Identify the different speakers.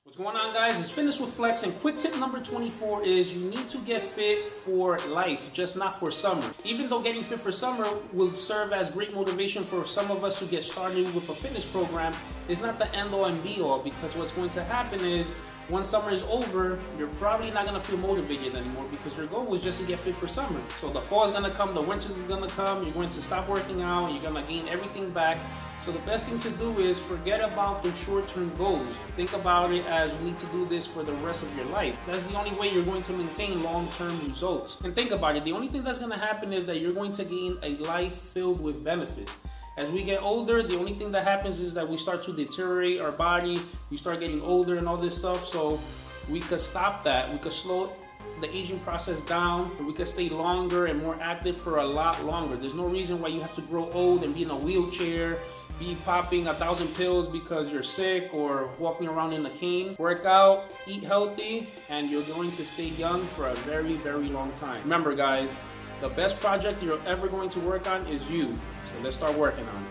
Speaker 1: What's going on, guys? It's Fitness with Flex, and quick tip number 24 is you need to get fit for life, just not for summer. Even though getting fit for summer will serve as great motivation for some of us who get started with a fitness program, it's not the end all and be all, because what's going to happen is once summer is over, you're probably not going to feel motivated anymore because your goal was just to get fit for summer. So the fall is going to come, the winter is going to come, you're going to stop working out, you're going to gain everything back. So the best thing to do is forget about the short-term goals. Think about it as you need to do this for the rest of your life. That's the only way you're going to maintain long-term results. And think about it, the only thing that's going to happen is that you're going to gain a life filled with benefits. As we get older, the only thing that happens is that we start to deteriorate our body, we start getting older and all this stuff. So we could stop that, we could slow the aging process down, and we can stay longer and more active for a lot longer. There's no reason why you have to grow old and be in a wheelchair, be popping 1,000 pills because you're sick, or walking around in a cane. Work out, eat healthy, and you're going to stay young for a very, very long time. Remember, guys, the best project you're ever going to work on is you. So let's start working on it.